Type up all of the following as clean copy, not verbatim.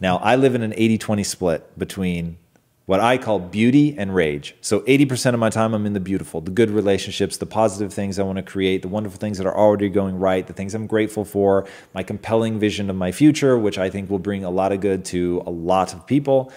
Now, I live in an 80-20 split between what I call beauty and rage. So 80% of my time I'm in the beautiful, the good relationships, the positive things I want to create, the wonderful things that are already going right, the things I'm grateful for, my compelling vision of my future, which I think will bring a lot of good to a lot of people.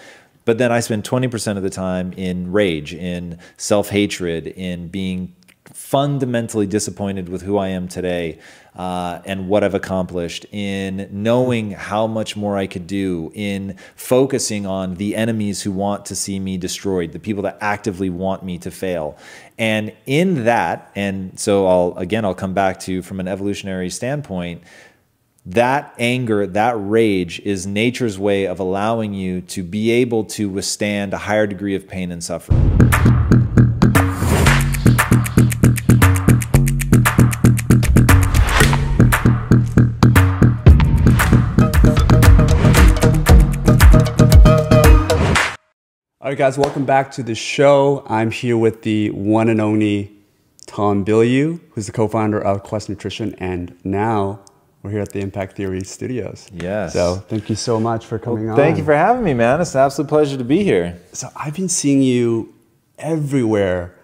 But then I spend 20% of the time in rage, in self-hatred, in being fundamentally disappointed with who I am today and what I've accomplished, in knowing how much more I could do, in focusing on the enemies who want to see me destroyed, the people that actively want me to fail. And in that, and so I'll come back to, from an evolutionary standpoint, that anger, that rage is nature's way of allowing you to be able to withstand a higher degree of pain and suffering. All right, guys, welcome back to the show. I'm here with the one and only Tom Bilyeu, who's the co-founder of Quest Nutrition, and now we're here at the Impact Theory Studios. Yes. So thank you so much for coming on. Thank you for having me, man. It's an absolute pleasure to be here. So I've been seeing you everywhere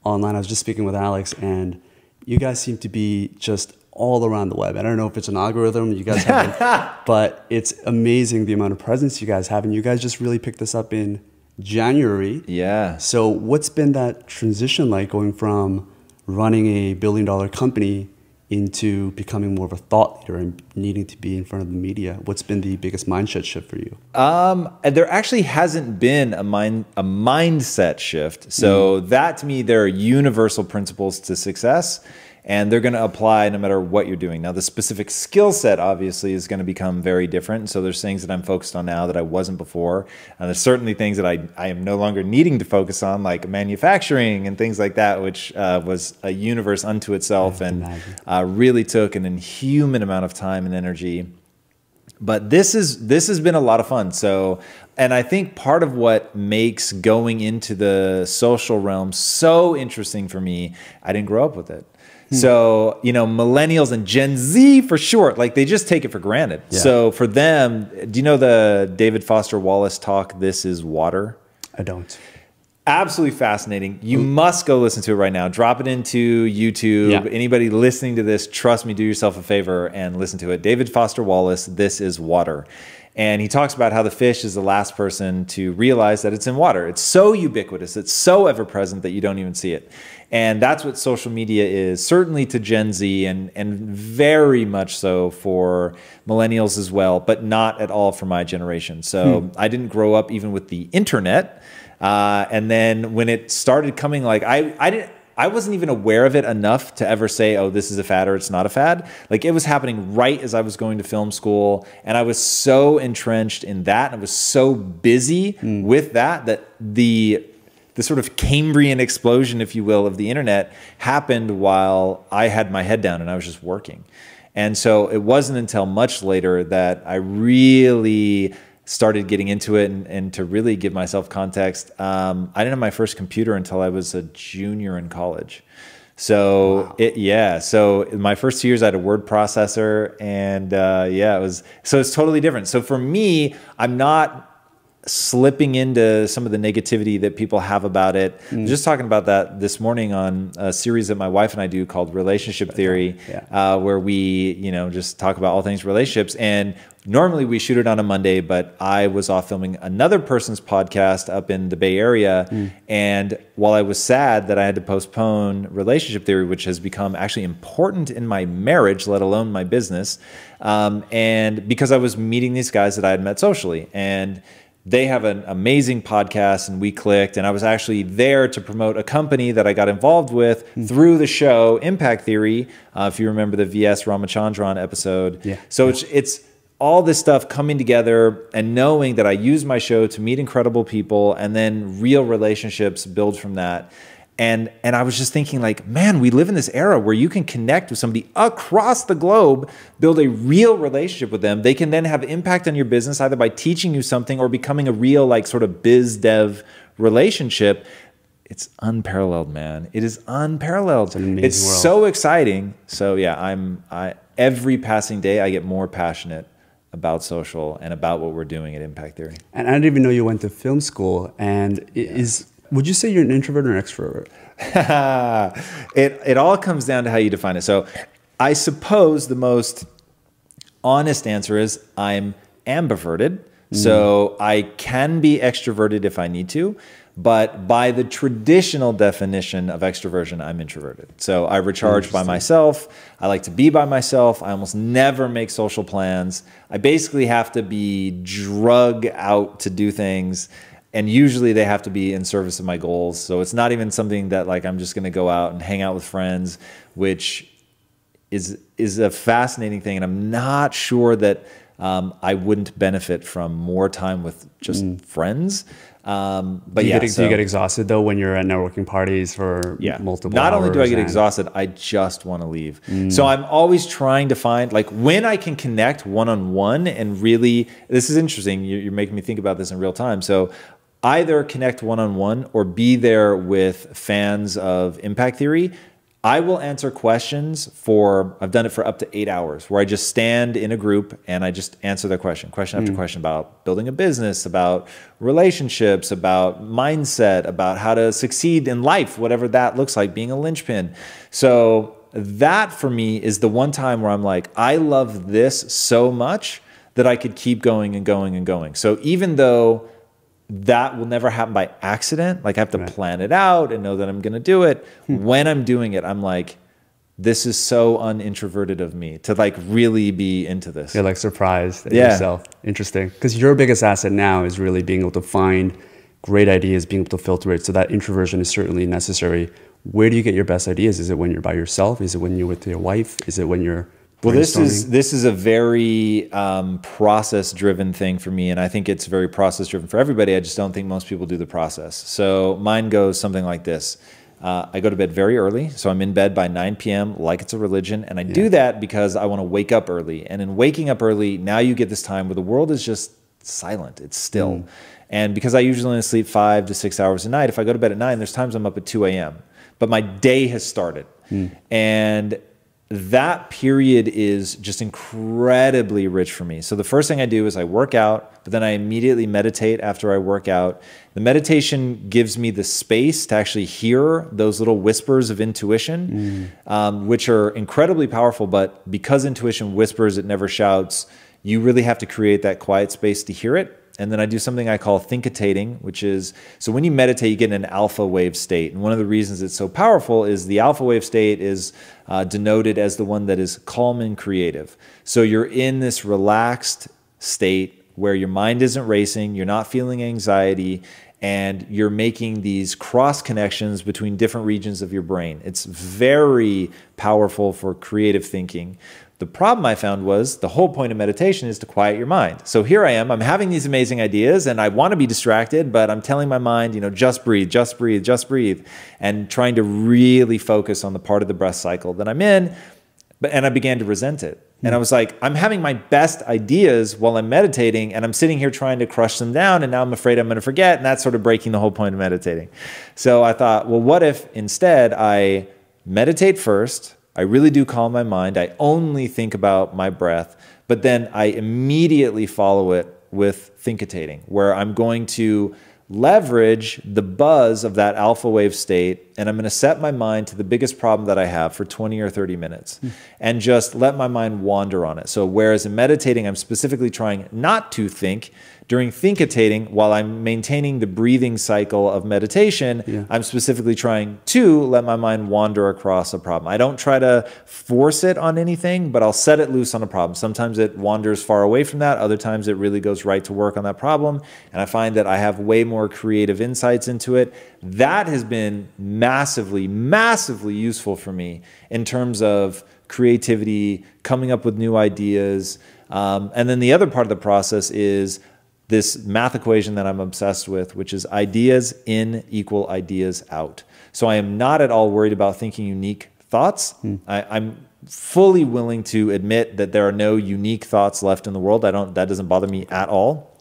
online. I was just speaking with Alex, and you guys seem to be just all around the web. I don't know if it's an algorithm you guys have, but it's amazing the amount of presence you guys have, and you guys just really picked this up in January. Yeah. So what's been that transition like, going from running a billion-dollar company into becoming more of a thought leader and needing to be in front of the media? What's been the biggest mindset shift for you? There actually hasn't been a mindset shift. So that, to me, there are universal principles to success, and they're going to apply no matter what you're doing. Now, the specific skill set obviously is going to become very different. So there's things that I'm focused on now that I wasn't before. And there's certainly things that I am no longer needing to focus on, like manufacturing and things like that, which was a universe unto itself and really took an inhuman amount of time and energy. But this has been a lot of fun. So, and I think part of what makes going into the social realm so interesting for me, I didn't grow up with it. So, you know, millennials and Gen Z for short, like they just take it for granted. Yeah. So for them, do you know the David Foster Wallace talk, This is Water? I don't. Absolutely fascinating. You must go listen to it right now. Drop it into YouTube. Yeah. Anybody listening to this, trust me, do yourself a favor and listen to it. David Foster Wallace, This is Water. And he talks about how the fish is the last person to realize that it's in water. It's so ubiquitous. It's so ever-present that you don't even see it. And that's what social media is, certainly to Gen Z and very much so for millennials as well, but not at all for my generation. So I didn't grow up even with the internet. And then when it started coming, like I wasn't even aware of it enough to ever say, oh, this is a fad or it's not a fad. Like, it was happening right as I was going to film school. And I was so entrenched in that. And I was so busy with that the sort of Cambrian explosion, if you will, of the internet happened while I had my head down and I was just working. And so it wasn't until much later that I really started getting into it, and to really give myself context, I didn't have my first computer until I was a junior in college. So wow. So my first 2 years I had a word processor, and so it's totally different. So for me, I'm not slipping into some of the negativity that people have about it. I was just talking about that this morning on a series that my wife and I do called Relationship Theory, where we, just talk about all things relationships. And normally we shoot it on a Monday, but I was off filming another person's podcast up in the Bay Area. And while I was sad that I had to postpone Relationship Theory, which has become actually important in my marriage, let alone my business, and because I was meeting these guys that I had met socially, and they have an amazing podcast, and we clicked, and I was actually there to promote a company that I got involved with through the show Impact Theory, if you remember the V.S. Ramachandran episode. Yeah. So it's all this stuff coming together, and knowing that I use my show to meet incredible people, and then real relationships build from that. And I was just thinking, like, man, we live in this era where you can connect with somebody across the globe, build a real relationship with them. They can then have impact on your business, either by teaching you something or becoming a real, like, sort of biz dev relationship. It's unparalleled, man. It is unparalleled. It's an amazing world. So exciting. So yeah, every passing day I get more passionate about social, and about what we're doing at Impact Theory. And I didn't even know you went to film school. And would you say you're an introvert or an extrovert? It all comes down to how you define it. So I suppose the most honest answer is I'm ambiverted. So I can be extroverted if I need to, but by the traditional definition of extroversion, I'm introverted. So I recharge by myself. I like to be by myself. I almost never make social plans. I basically have to be drug out to do things, and usually they have to be in service of my goals. So it's not even something that like I'm just going to go out and hang out with friends, which is a fascinating thing. And I'm not sure that I wouldn't benefit from more time with just friends. But do you get exhausted though when you're at networking parties for multiple hours? Not only do I get exhausted, I just want to leave. So I'm always trying to find, like, when I can connect one-on-one and really, this is interesting. You're making me think about this in real time. So either connect one-on-one or be there with fans of Impact Theory. I will answer questions I've done it for up to 8 hours, where I just stand in a group and I just answer their question after question about building a business, about relationships, about mindset, about how to succeed in life, whatever that looks like, being a linchpin. So that for me is the one time where I'm like, I love this so much that I could keep going and going and going. So even though that will never happen by accident, like I have to plan it out and know that I'm going to do it. When I'm doing it, I'm like, this is so unintroverted of me to like really be into this. You're like surprised at yourself. Interesting. Because your biggest asset now is really being able to find great ideas, being able to filter it. So that introversion is certainly necessary. Where do you get your best ideas? Is it when you're by yourself? Is it when you're with your wife? Is it when you're Well, this is a very process-driven thing for me, and I think it's very process-driven for everybody. I just don't think most people do the process. So mine goes something like this. I go to bed very early, so I'm in bed by 9 p.m. like it's a religion, and I do that because I want to wake up early. And in waking up early, now you get this time where the world is just silent. It's still. And because I usually only sleep 5 to 6 hours a night, if I go to bed at 9, there's times I'm up at 2 a.m. But my day has started. And that period is just incredibly rich for me. So the first thing I do is I work out, but then I immediately meditate after I work out. The meditation gives me the space to actually hear those little whispers of intuition, which are incredibly powerful. But because intuition whispers, it never shouts, you really have to create that quiet space to hear it. And then I do something I call thinkitating, which is, so when you meditate, you get in an alpha wave state. And one of the reasons it's so powerful is the alpha wave state is denoted as the one that is calm and creative. So you're in this relaxed state where your mind isn't racing, you're not feeling anxiety, and you're making these cross connections between different regions of your brain. It's very powerful for creative thinking. The problem I found was the whole point of meditation is to quiet your mind. So here I am, I'm having these amazing ideas and I want to be distracted, but I'm telling my mind, just breathe, just breathe, just breathe, and trying to really focus on the part of the breath cycle that I'm in. And I began to resent it. And I was like, I'm having my best ideas while I'm meditating and I'm sitting here trying to crush them down, and now I'm afraid I'm going to forget, and that's sort of breaking the whole point of meditating. So I thought, well, what if instead I meditate first, I really do calm my mind, I only think about my breath, but then I immediately follow it with thinkitating, where I'm going to leverage the buzz of that alpha wave state, and I'm going to set my mind to the biggest problem that I have for 20 or 30 minutes and just let my mind wander on it. So whereas in meditating, I'm specifically trying not to think, during thinkitating, while I'm maintaining the breathing cycle of meditation, I'm specifically trying to let my mind wander across a problem. I don't try to force it on anything, but I'll set it loose on a problem. Sometimes it wanders far away from that. Other times it really goes right to work on that problem. And I find that I have way more creative insights into it. That has been massively, massively useful for me in terms of creativity, coming up with new ideas. And then the other part of the process is this math equation that I'm obsessed with, which is ideas in equal ideas out. So I am not at all worried about thinking unique thoughts. I'm fully willing to admit that there are no unique thoughts left in the world. That doesn't bother me at all,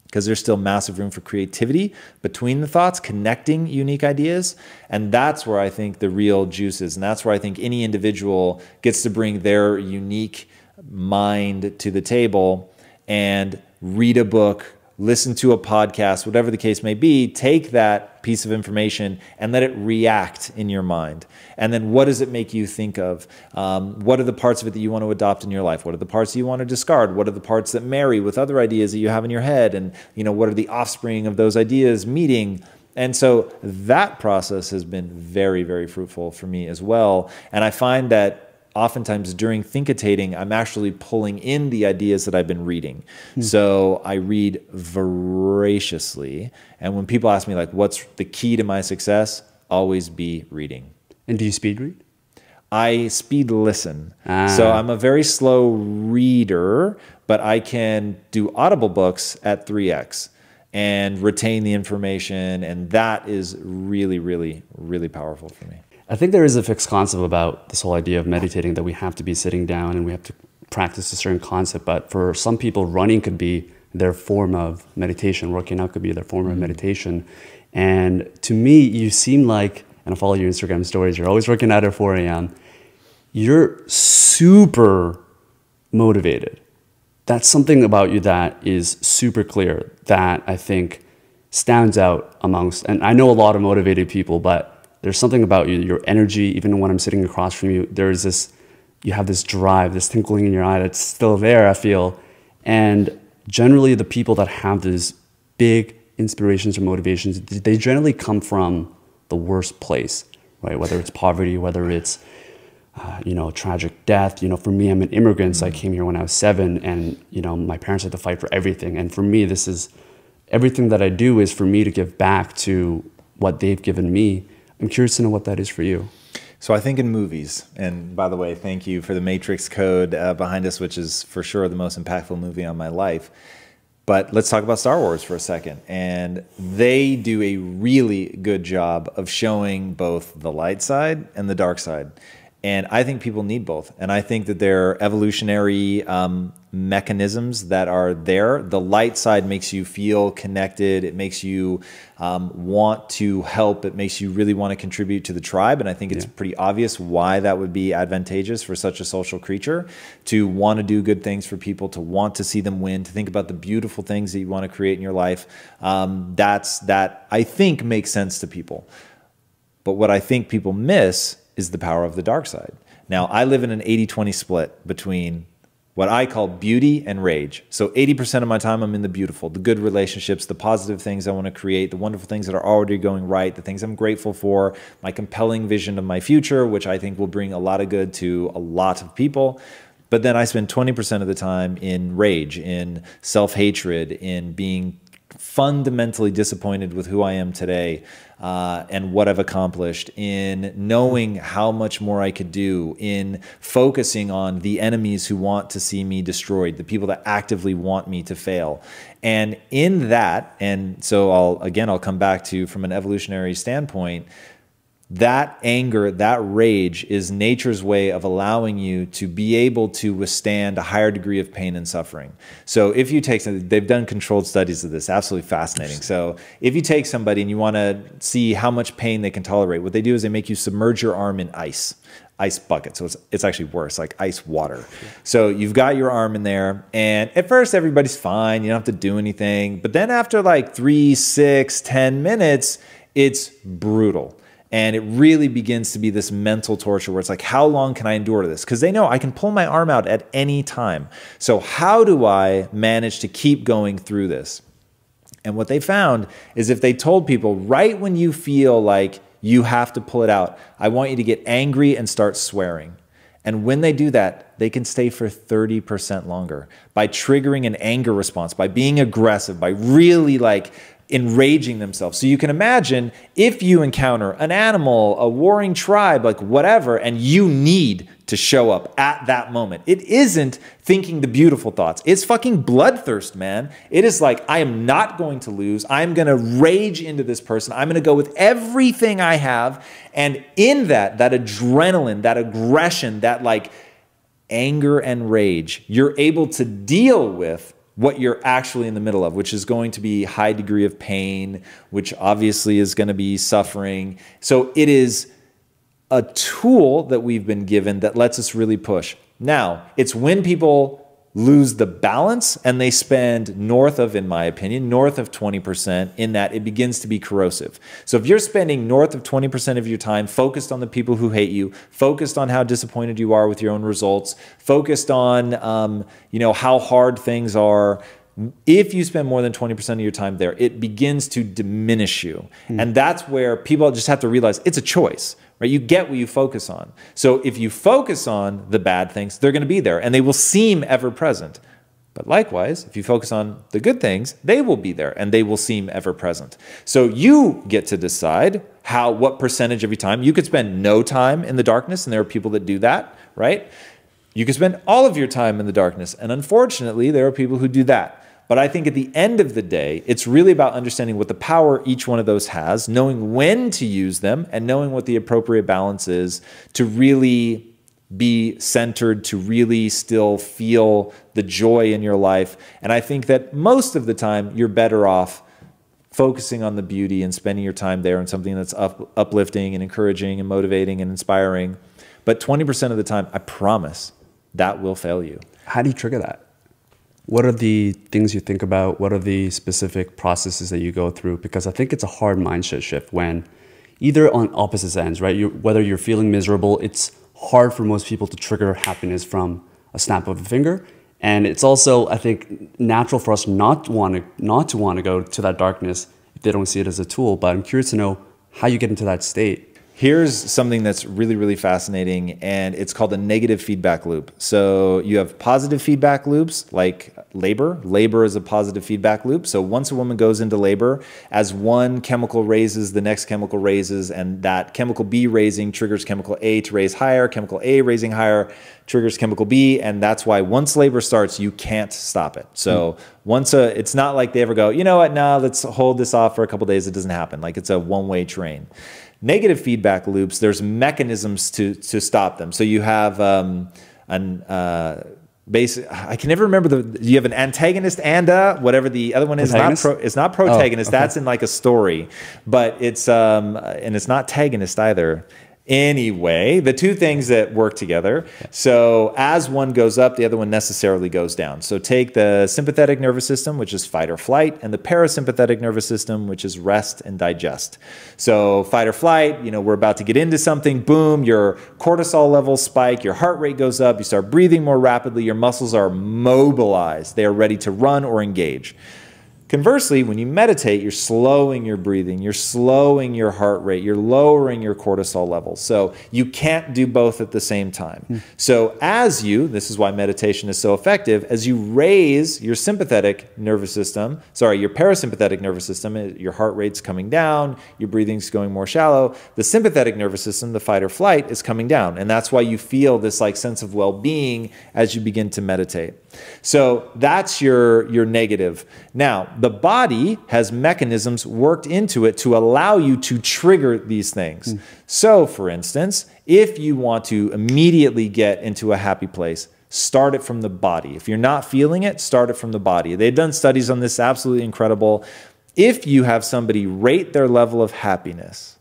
because there's still massive room for creativity between the thoughts, connecting unique ideas. And that's where I think the real juice is. And that's where I think any individual gets to bring their unique mind to the table. and read a book, listen to a podcast, whatever the case may be, take that piece of information and let it react in your mind. And then what does it make you think of? What are the parts of it that you want to adopt in your life? What are the parts that you want to discard? What are the parts that marry with other ideas that you have in your head? And what are the offspring of those ideas meeting? And so that process has been very, very fruitful for me as well. And I find that oftentimes during thinkitating, I'm actually pulling in the ideas that I've been reading. So I read voraciously. And when people ask me, like, what's the key to my success? Always be reading. And do you speed read? I speed listen. So I'm a very slow reader, but I can do Audible books at 3x and retain the information. And that is really, really, really powerful for me. I think there is a fixed concept about this whole idea of meditating, that we have to be sitting down and we have to practice a certain concept. But for some people, running could be their form of meditation. Working out could be their form of meditation. And to me, you seem like, and I follow your Instagram stories, you're always working out at 4 a.m. You're super motivated. That's something about you that is super clear, that I think stands out amongst, and I know a lot of motivated people, but there's something about you, your energy, even when I'm sitting across from you, there's this, you have this drive, this twinkling in your eye that's still there, I feel. And generally the people that have these big inspirations or motivations, they generally come from the worst place, right? Whether it's poverty, whether it's, tragic death. For me, I'm an immigrant, so I came here when I was 7, and, my parents had to fight for everything. And for me, this is, everything that I do is for me to give back to what they've given me. I'm curious to know what that is for you. So I think in movies, and by the way, thank you for the Matrix code behind us, which is for sure the most impactful movie on my life. But let's talk about Star Wars for a second. And they do a really good job of showing both the light side and the dark side. And I think people need both. And I think that there are evolutionary mechanisms that are there. The light side makes you feel connected. It makes you want to help. It makes you really want to contribute to the tribe. And I think it's pretty obvious why that would be advantageous for such a social creature, to want to do good things for people, to want to see them win, to think about the beautiful things that you want to create in your life. That I think makes sense to people. But what I think people miss is the power of the dark side. Now, I live in an 80-20 split between what I call beauty and rage. So 80% of my time I'm in the beautiful, the good relationships, the positive things I want to create, the wonderful things that are already going right, the things I'm grateful for, my compelling vision of my future, which I think will bring a lot of good to a lot of people. But then I spend 20% of the time in rage, in self-hatred, in being fundamentally disappointed with who I am today and what I've accomplished, in knowing how much more I could do, in focusing on the enemies who want to see me destroyed, the people that actively want me to fail. And in that, and so I'll come back to, from an evolutionary standpoint, that anger, that rage is nature's way of allowing you to be able to withstand a higher degree of pain and suffering. So if you take, they've done controlled studies of this, absolutely fascinating. So if you take somebody and you want to see how much pain they can tolerate, what they do is they make you submerge your arm in ice bucket. So it's actually worse, like ice water. So you've got your arm in there, and at first everybody's fine. You don't have to do anything. But then after like 3, 6, 10 minutes, it's brutal. And it really begins to be this mental torture where it's like, how long can I endure this? Because they know I can pull my arm out at any time. So how do I manage to keep going through this? And what they found is, if they told people right when you feel like you have to pull it out, I want you to get angry and start swearing. And when they do that, they can stay for 30% longer by triggering an anger response, by being aggressive, by really like enraging themselves. So you can imagine if you encounter an animal, a warring tribe, like whatever, and you need to show up at that moment. It isn't thinking the beautiful thoughts. It's fucking bloodthirst, man. It is like, I am not going to lose. I'm going to rage into this person. I'm going to go with everything I have. And in that adrenaline, that aggression, that like anger and rage, you're able to deal with what you're actually in the middle of, which is going to be high degree of pain, which obviously is going to be suffering. So it is a tool that we've been given that lets us really push. Now, it's when people lose the balance and they spend north of, in my opinion, north of 20% in that it begins to be corrosive. So if you're spending north of 20% of your time focused on the people who hate you, focused on how disappointed you are with your own results, focused on how hard things are, if you spend more than 20% of your time there, it begins to diminish you. And that's where people just have to realize it's a choice, right? You get what you focus on. So if you focus on the bad things, they're going to be there and they will seem ever present. But likewise, if you focus on the good things, they will be there and they will seem ever present. So you get to decide what percentage of your time. You could spend no time in the darkness, and there are people that do that, right? You could spend all of your time in the darkness, and unfortunately, there are people who do that. But I think at the end of the day, it's really about understanding what the power each one of those has, knowing when to use them, and knowing what the appropriate balance is to really be centered, to really still feel the joy in your life. And I think that most of the time, you're better off focusing on the beauty and spending your time there in something that's uplifting and encouraging and motivating and inspiring. But 20% of the time, I promise, that will fail you. How do you trigger that? What are the things you think about? What are the specific processes that you go through? Because I think it's a hard mindset shift when either on opposite ends, right? Whether you're feeling miserable, it's hard for most people to trigger happiness from a snap of a finger. And it's also, I think, natural for us not to want to go to that darkness if they don't see it as a tool. But I'm curious to know how you get into that state. Here's something that's really, really fascinating, and it's called a negative feedback loop. So you have positive feedback loops like labor. Labor is a positive feedback loop. So once a woman goes into labor, as one chemical raises, the next chemical raises, and that chemical B raising triggers chemical A to raise higher, chemical A raising higher triggers chemical B, and that's why once labor starts, you can't stop it. So it's not like they ever go, you know what, no, let's hold this off for a couple of days. It doesn't happen. Like it's a one-way train. Negative feedback loops, there's mechanisms to stop them. So you have I can never remember you have an antagonist and whatever the other one is. It's not protagonist. Oh, okay. That's in like a story, but it's and it's not tagonist either. Anyway, the two things that work together. So as one goes up, the other one necessarily goes down. So take the sympathetic nervous system, which is fight or flight, and the parasympathetic nervous system, which is rest and digest. So fight or flight, we're about to get into something, boom, your cortisol levels spike, your heart rate goes up, you start breathing more rapidly, your muscles are mobilized. They are ready to run or engage. Conversely, when you meditate, you're slowing your breathing, you're slowing your heart rate, you're lowering your cortisol levels. So you can't do both at the same time. So this is why meditation is so effective, as you raise your sympathetic nervous system, your parasympathetic nervous system, your heart rate's coming down, your breathing's going more shallow, the sympathetic nervous system, the fight or flight, is coming down. And that's why you feel this sense of well-being as you begin to meditate. So that's your negative. Now, the body has mechanisms worked into it to allow you to trigger these things. So, for instance, if you want to immediately get into a happy place, start it from the body. If you're not feeling it, start it from the body. They've done studies on this, absolutely incredible. If you have somebody rate their level of happiness,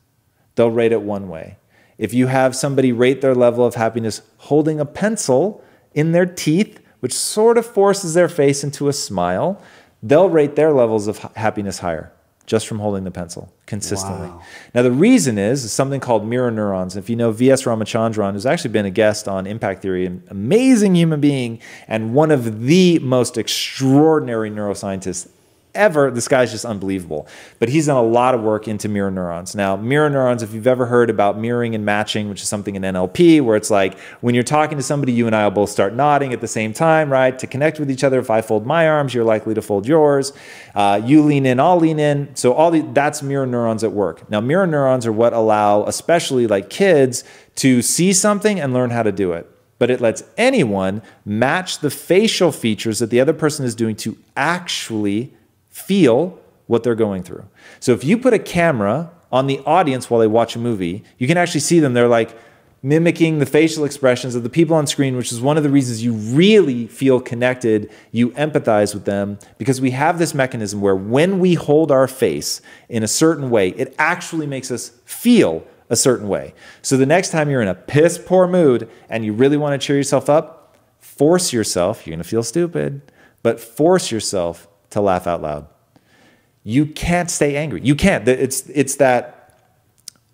they'll rate it one way. If you have somebody rate their level of happiness holding a pencil in their teeth, which sort of forces their face into a smile, they'll rate their levels of happiness higher just from holding the pencil consistently. Wow. Now, the reason is something called mirror neurons. If you know V.S. Ramachandran, who's actually been a guest on Impact Theory, an amazing human being and one of the most extraordinary neuroscientists ever. This guy's just unbelievable. But he's done a lot of work into mirror neurons. Now, mirror neurons, if you've ever heard about mirroring and matching, which is something in NLP, where it's like when you're talking to somebody, you and I will both start nodding at the same time, right? To connect with each other, if I fold my arms, you're likely to fold yours. You lean in, I'll lean in. So that's mirror neurons at work. Now, mirror neurons are what allow, especially like kids, to see something and learn how to do it. But it lets anyone match the facial features that the other person is doing to actually feel what they're going through. So if you put a camera on the audience while they watch a movie, you can actually see them. They're like mimicking the facial expressions of the people on screen, which is one of the reasons you really feel connected, you empathize with them, because we have this mechanism where when we hold our face in a certain way, it actually makes us feel a certain way. So the next time you're in a piss poor mood and you really want to cheer yourself up, force yourself, you're going to feel stupid, but force yourself to laugh out loud. You can't stay angry. You can't. It's that,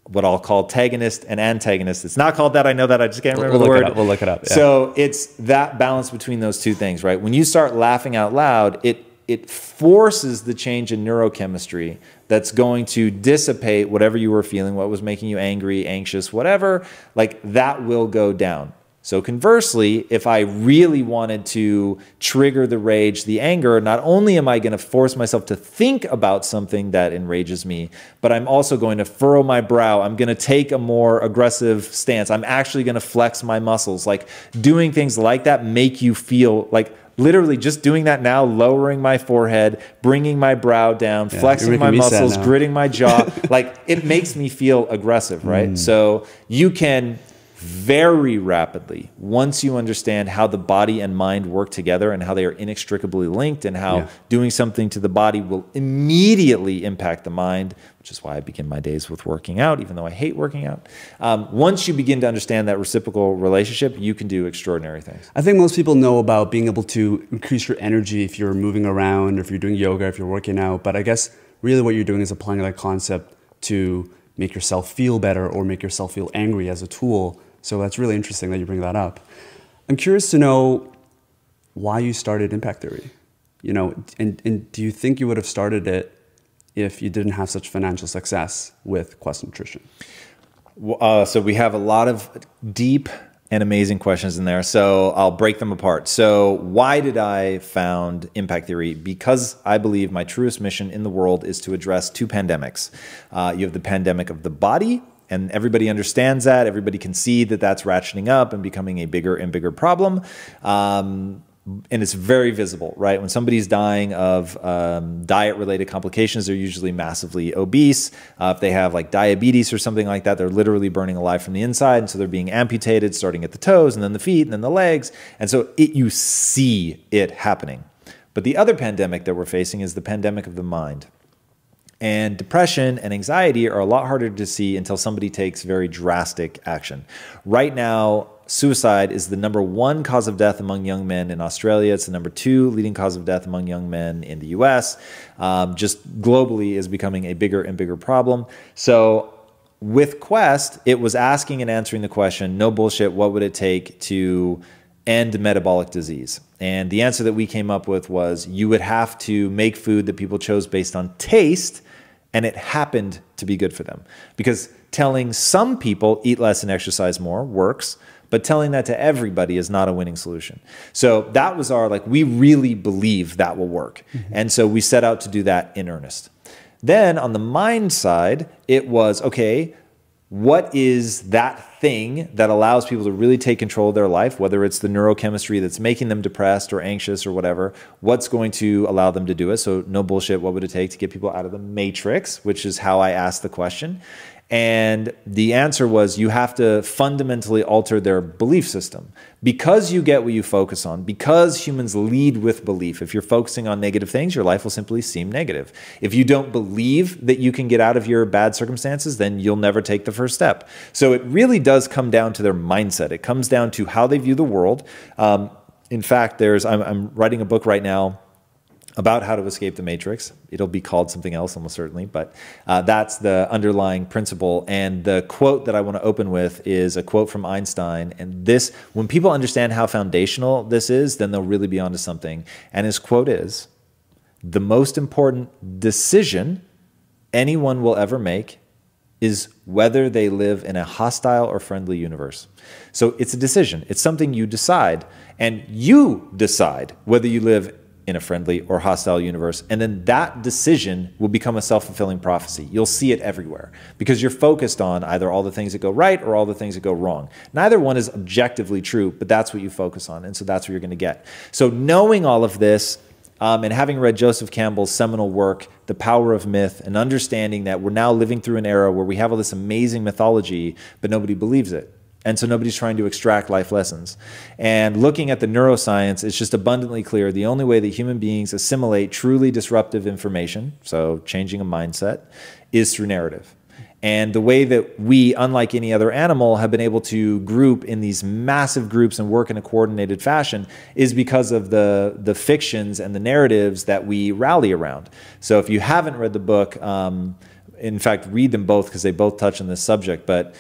what I'll call tagonist and antagonist. It's not called that. I know that. I just can't remember the word. We'll look it up. Yeah. So it's that balance between those two things, right? When you start laughing out loud, it forces the change in neurochemistry that's going to dissipate whatever you were feeling, what was making you angry, anxious, whatever, like that will go down. So conversely, if I really wanted to trigger the rage, the anger, not only am I going to force myself to think about something that enrages me, but I'm also going to furrow my brow. I'm going to take a more aggressive stance. I'm actually going to flex my muscles. Like doing things like that make you feel like literally just doing that now, lowering my forehead, bringing my brow down, flexing my muscles, gritting my jaw. Like it makes me feel aggressive, right? So you can very rapidly, once you understand how the body and mind work together and how they are inextricably linked and how doing something to the body will immediately impact the mind, which is why I begin my days with working out, even though I hate working out. Once you begin to understand that reciprocal relationship, you can do extraordinary things. I think most people know about being able to increase your energy if you're moving around, or if you're doing yoga, if you're working out. But I guess really what you're doing is applying that concept to make yourself feel better or make yourself feel angry as a tool. So that's really interesting that you bring that up. I'm curious to know why you started Impact Theory. You know, and do you think you would have started it if you didn't have such financial success with Quest Nutrition? So we have a lot of deep and amazing questions in there. So I'll break them apart. So why did I found Impact Theory? Because I believe my truest mission in the world is to address two pandemics. You have the pandemic of the body, and everybody understands that. Everybody can see that that's ratcheting up and becoming a bigger and bigger problem. And it's very visible, right? When somebody's dying of diet-related complications, they're usually massively obese. If they have like diabetes or something like that, they're literally burning alive from the inside. And so they're being amputated, starting at the toes and then the feet and then the legs. And so you see it happening. But the other pandemic that we're facing is the pandemic of the mind. And depression and anxiety are a lot harder to see until somebody takes very drastic action. Right now, suicide is the #1 cause of death among young men in Australia. It's the #2 leading cause of death among young men in the US. Just globally is becoming a bigger and bigger problem. So with Quest, it was asking and answering the question, no bullshit, what would it take to end metabolic disease? And the answer that we came up with was you would have to make food that people chose based on taste, and it happened to be good for them. Because telling some people eat less and exercise more works, but telling that to everybody is not a winning solution. So that was our, like, we really believe that will work. And so we set out to do that in earnest. Then on the mind side, it was, okay, what is that thing that allows people to really take control of their life, whether it's the neurochemistry that's making them depressed or anxious or whatever, what's going to allow them to do it? So no bullshit, what would it take to get people out of the matrix, which is how I asked the question. And the answer was you have to fundamentally alter their belief system. Because you get what you focus on, because humans lead with belief. If you're focusing on negative things, your life will simply seem negative. If you don't believe that you can get out of your bad circumstances, then you'll never take the first step. So it really does come down to their mindset. It comes down to how they view the world. In fact, I'm writing a book right now about how to escape the matrix. It'll be called something else almost certainly, but that's the underlying principle. And the quote that I want to open with is a quote from Einstein. And this, when people understand how foundational this is, then they'll really be onto something. And his quote is, the most important decision anyone will ever make is whether they live in a hostile or friendly universe. So it's a decision. It's something you decide. And you decide whether you live in a friendly or hostile universe. And then that decision will become a self-fulfilling prophecy. You'll see it everywhere because you're focused on either all the things that go right or all the things that go wrong. Neither one is objectively true, but that's what you focus on. And so that's what you're going to get. So knowing all of this and having read Joseph Campbell's seminal work, The Power of Myth, and understanding that we're now living through an era where we have all this amazing mythology, but nobody believes it. And so nobody's trying to extract life lessons. And looking at the neuroscience, it's just abundantly clear the only way that human beings assimilate truly disruptive information, so changing a mindset, is through narrative. And the way that we, unlike any other animal, have been able to group in these massive groups and work in a coordinated fashion is because of the fictions and the narratives that we rally around. So if you haven't read the book, in fact, read them both because they both touch on this subject, but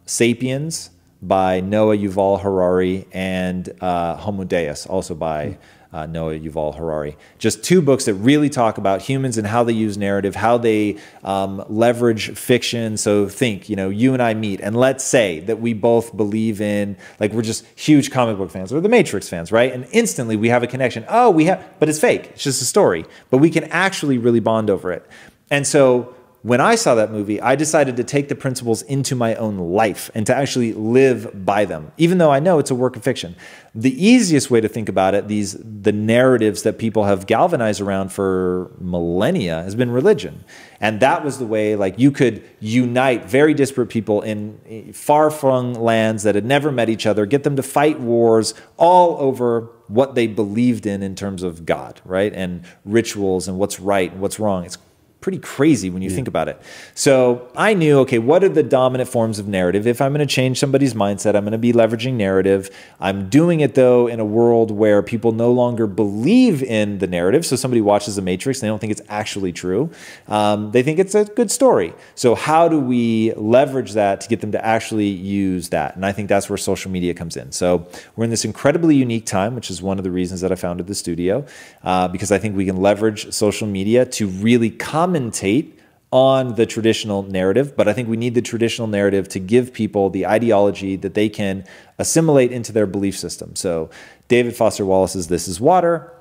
Sapiens by Noah Yuval Harari and Homo Deus, also by Noah Yuval Harari. Just two books that really talk about humans and how they use narrative, how they leverage fiction. So think, you and I meet, and let's say that we both believe in, like, we're just huge comic book fans or the Matrix fans, right? And instantly we have a connection. Oh, but it's fake. It's just a story. But we can actually really bond over it. And so when I saw that movie, I decided to take the principles into my own life and to actually live by them, even though I know it's a work of fiction. The easiest way to think about it, the narratives that people have galvanized around for millennia, has been religion. And that was the way, like, you could unite very disparate people in far-flung lands that had never met each other, get them to fight wars all over what they believed in terms of God, right? And rituals and what's right and what's wrong. It's pretty crazy when you think about it. So I knew, okay, what are the dominant forms of narrative? If I'm going to change somebody's mindset, I'm going to be leveraging narrative. I'm doing it, though, in a world where people no longer believe in the narrative. So somebody watches The Matrix, they don't think it's actually true. They think it's a good story. So how do we leverage that to get them to actually use that? And I think that's where social media comes in. So we're in this incredibly unique time, which is one of the reasons that I founded the studio, because I think we can leverage social media to really commentate on the traditional narrative, but I think we need the traditional narrative to give people the ideology that they can assimilate into their belief system. So David Foster Wallace's This is Water,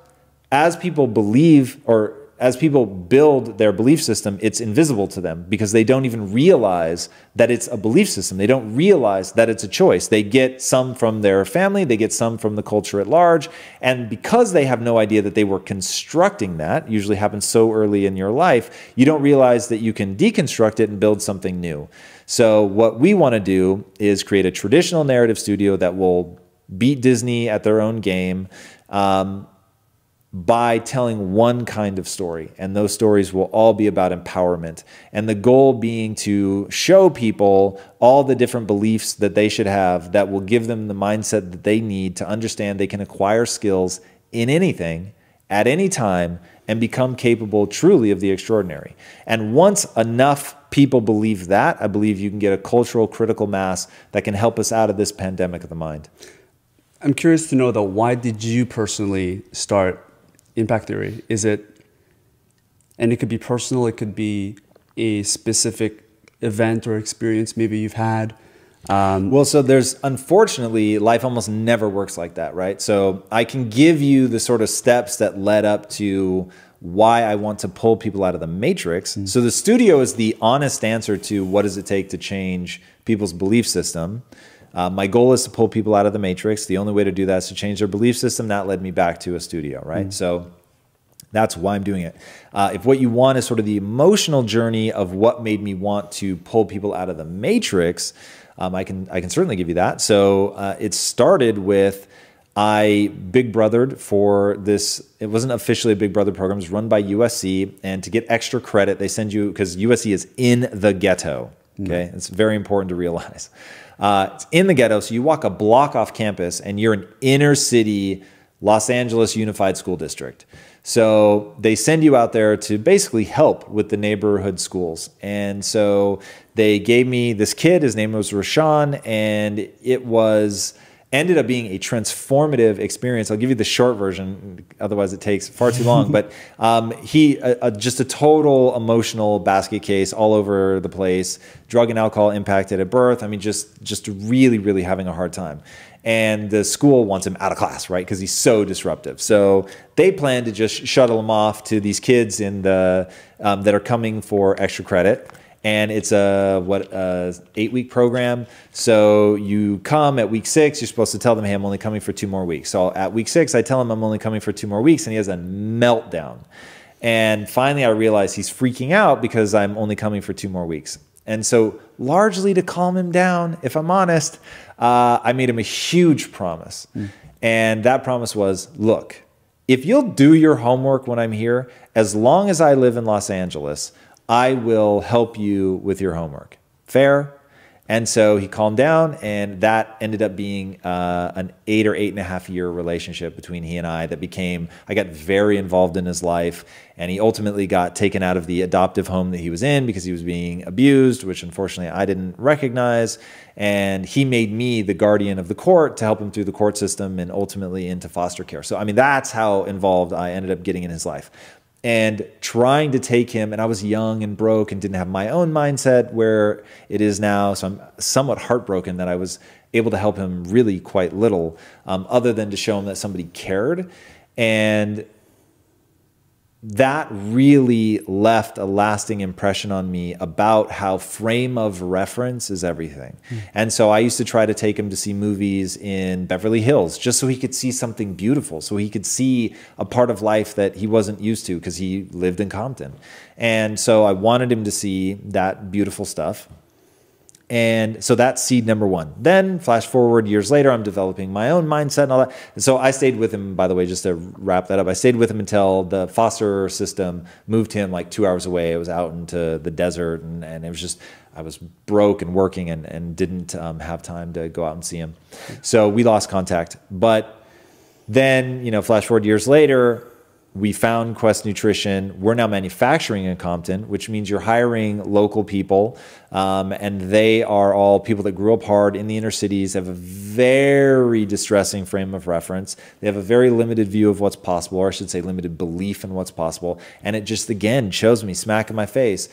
as people believe, or as people build their belief system, it's invisible to them because they don't even realize that it's a belief system. They don't realize that it's a choice. They get some from their family, they get some from the culture at large, and because they have no idea that they were constructing that, usually happens so early in your life, you don't realize that you can deconstruct it and build something new. So what we want to do is create a traditional narrative studio that will beat Disney at their own game, by telling one kind of story. And those stories will all be about empowerment. And the goal being to show people all the different beliefs that they should have that will give them the mindset that they need to understand they can acquire skills in anything, at any time, and become capable truly of the extraordinary. And once enough people believe that, I believe you can get a cultural critical mass that can help us out of this pandemic of the mind. I'm curious to know, though, why did you personally start Impact Theory? Is it, and it could be personal, it could be a specific event or experience maybe you've had. Well, so there's, unfortunately, life almost never works like that, right? So I can give you the sort of steps that led up to why I want to pull people out of the matrix. Mm-hmm. So the studio is the honest answer to what does it take to change people's belief system. My goal is to pull people out of the matrix. The only way to do that is to change their belief system. That led me back to a studio, right? So that's why I'm doing it. If what you want is sort of the emotional journey of what made me want to pull people out of the matrix, I can certainly give you that. So it started with, I Big Brothered for this. It wasn't officially a Big Brother program. It was run by USC. And to get extra credit, they send you, because USC is in the ghetto. Okay, it's very important to realize. It's in the ghetto, so you walk a block off campus and you're an inner city Los Angeles Unified School District. So they send you out there to basically help with the neighborhood schools. And so they gave me this kid, his name was Rashawn, and it ended up being a transformative experience. I'll give you the short version, otherwise it takes far too long. But just a total emotional basket case all over the place, drug and alcohol impacted at birth. I mean, just really, really having a hard time. And the school wants him out of class, right? Because he's so disruptive. So they plan to just shuttle him off to these kids in the that are coming for extra credit. And it's a 8-week program. So you come at week 6, you're supposed to tell them, hey, I'm only coming for 2 more weeks. So at week 6, I tell him I'm only coming for 2 more weeks, and he has a meltdown. And finally, I realize he's freaking out because I'm only coming for 2 more weeks. And so largely to calm him down, if I'm honest, I made him a huge promise. And that promise was, look, if you'll do your homework when I'm here, as long as I live in Los Angeles, I will help you with your homework. Fair? And so he calmed down, and that ended up being an 8 or 8.5 year relationship between he and I that became, I got very involved in his life, and he ultimately got taken out of the adoptive home that he was in because he was being abused, which unfortunately I didn't recognize. And he made me the guardian of the court to help him through the court system and ultimately into foster care. So, I mean, that's how involved I ended up getting in his life. And trying to take him, and I was young and broke and didn't have my own mindset where it is now. So I'm somewhat heartbroken that I was able to help him really quite little, other than to show him that somebody cared. And that really left a lasting impression on me about how frame of reference is everything. And so I used to try to take him to see movies in Beverly Hills just so he could see something beautiful, so he could see a part of life that he wasn't used to because he lived in Compton. And so I wanted him to see that beautiful stuff. And so that's seed number one. Then flash forward years later, I'm developing my own mindset and all that. And so I stayed with him, by the way, just to wrap that up. I stayed with him until the foster system moved him like 2 hours away. It was out into the desert, and it was just, I was broke and working and didn't have time to go out and see him. So we lost contact. But then, you know, flash forward years later, we found Quest Nutrition. We're now manufacturing in Compton, which means you're hiring local people, and they are all people that grew up hard in the inner cities, have a very distressing frame of reference. They have a very limited view of what's possible, or I should say limited belief in what's possible. And it just, again, shows me smack in my face.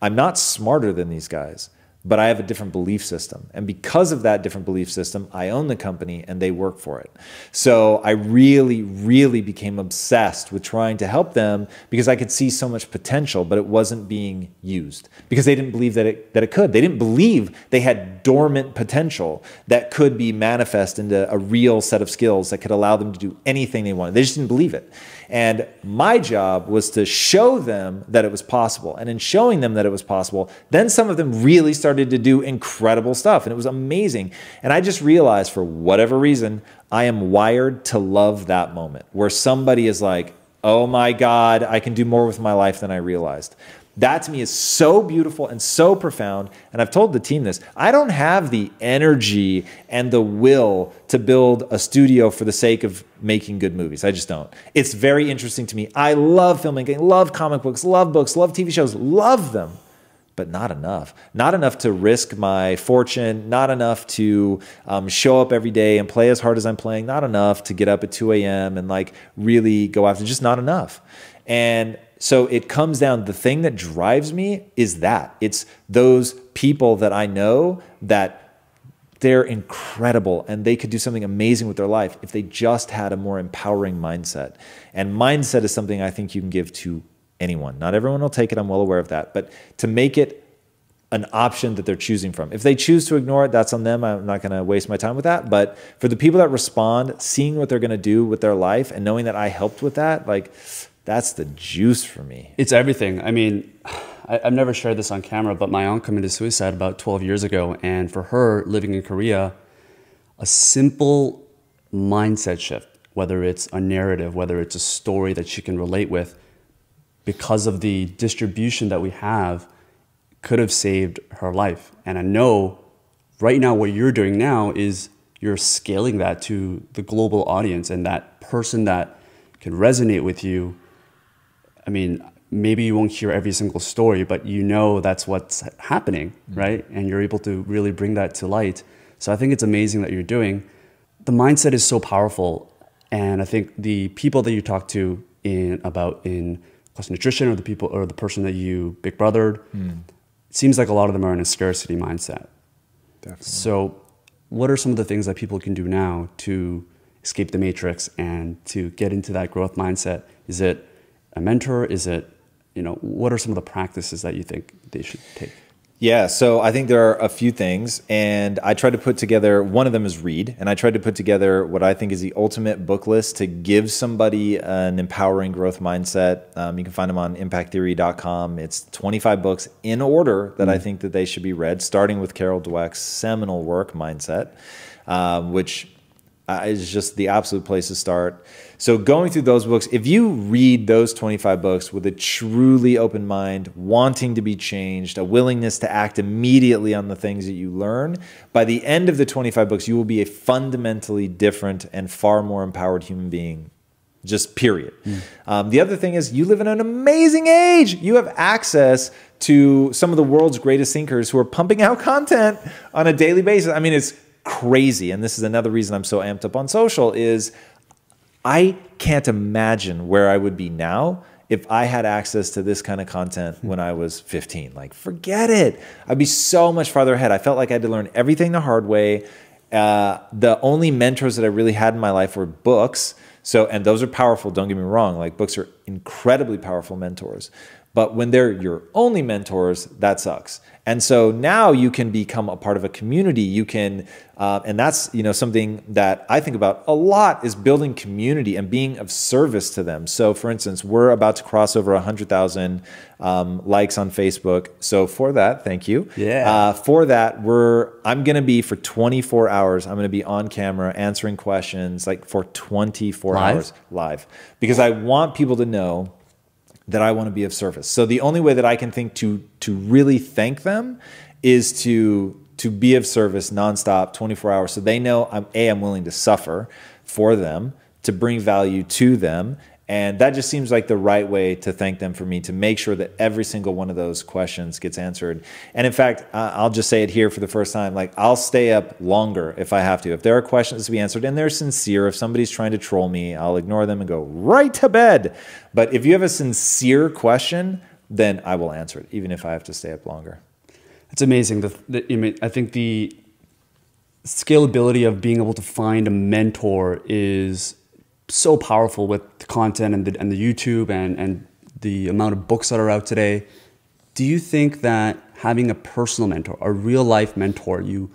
I'm not smarter than these guys, but I have a different belief system. And because of that different belief system, I own the company and they work for it. So I really, really became obsessed with trying to help them because I could see so much potential, but it wasn't being used because they didn't believe that it could. They didn't believe they had dormant potential that could be manifest into a real set of skills that could allow them to do anything they wanted. They just didn't believe it. And my job was to show them that it was possible. And in showing them that it was possible, then some of them really started to do incredible stuff. And it was amazing. And I just realized, for whatever reason, I am wired to love that moment where somebody is like, oh my God, I can do more with my life than I realized. That to me is so beautiful and so profound. And I've told the team this, I don't have the energy and the will to build a studio for the sake of making good movies. I just don't. It's very interesting to me. I love filmmaking, love comic books, love TV shows, love them, but not enough. Not enough to risk my fortune, not enough to show up every day and play as hard as I'm playing, not enough to get up at 2 a.m. and like really go after, just not enough. And so it comes down, the thing that drives me is that. It's those people that I know that they're incredible and they could do something amazing with their life if they just had a more empowering mindset. And mindset is something I think you can give to anyone. Not everyone will take it, I'm well aware of that. But to make it an option that they're choosing from. If they choose to ignore it, that's on them. I'm not going to waste my time with that. But for the people that respond, seeing what they're going to do with their life and knowing that I helped with that, like, that's the juice for me. It's everything. I mean, I've never shared this on camera, but my aunt committed suicide about 12 years ago. And for her, living in Korea, a simple mindset shift, whether it's a narrative, whether it's a story that she can relate with, because of the distribution that we have, could have saved her life. And I know right now what you're doing now is you're scaling that to the global audience, and that person that can resonate with you. I mean, maybe you won't hear every single story, but you know that's what's happening, right? And you're able to really bring that to light. So I think it's amazing that you're doing. The mindset is so powerful. And I think the people that you talk to in Quest Nutrition, or the people, or the person that you big brothered, it seems like a lot of them are in a scarcity mindset. Definitely. So what are some of the things that people can do now to escape the matrix and to get into that growth mindset? Is it a mentor? Is it, what are some of the practices that you think they should take? Yeah, so I think there are a few things, and I tried to put together, one of them is read, and I tried to put together what I think is the ultimate book list to give somebody an empowering growth mindset. You can find them on impacttheory.com. It's 25 books in order that I think that they should be read, starting with Carol Dweck's seminal work, Mindset, which is just the absolute place to start. So going through those books, if you read those 25 books with a truly open mind, wanting to be changed, a willingness to act immediately on the things that you learn, by the end of the 25 books, you will be a fundamentally different and far more empowered human being. Just period. The other thing is you live in an amazing age. You have access to some of the world's greatest thinkers who are pumping out content on a daily basis. I mean, it's crazy. And this is another reason I'm so amped up on social is I can't imagine where I would be now if I had access to this kind of content when I was 15. Like, forget it. I'd be so much farther ahead. I felt like I had to learn everything the hard way. The only mentors that I really had in my life were books. So, and those are powerful, don't get me wrong. Like, books are incredibly powerful mentors. But when they're your only mentors, that sucks. And so now you can become a part of a community. You can, and that's something that I think about a lot is building community and being of service to them. So for instance, we're about to cross over 100,000 likes on Facebook. So for that, thank you. Yeah. For that, I'm going to be for 24 hours. I'm going to be on camera answering questions like for 24 hours live because I want people to know that I want to be of service. So the only way that I can think to really thank them is to be of service nonstop, 24 hours. So they know I'm willing to suffer for them, to bring value to them. And that just seems like the right way to thank them for me, to make sure that every single one of those questions gets answered. And in fact, I'll just say it here for the first time, like I'll stay up longer if I have to. If there are questions to be answered and they're sincere, if somebody's trying to troll me, I'll ignore them and go right to bed. But if you have a sincere question, then I will answer it, even if I have to stay up longer. It's amazing. I think the scalability of being able to find a mentor is so powerful with the content and the YouTube and the amount of books that are out today. Do you think that having a personal mentor, a real life mentor, you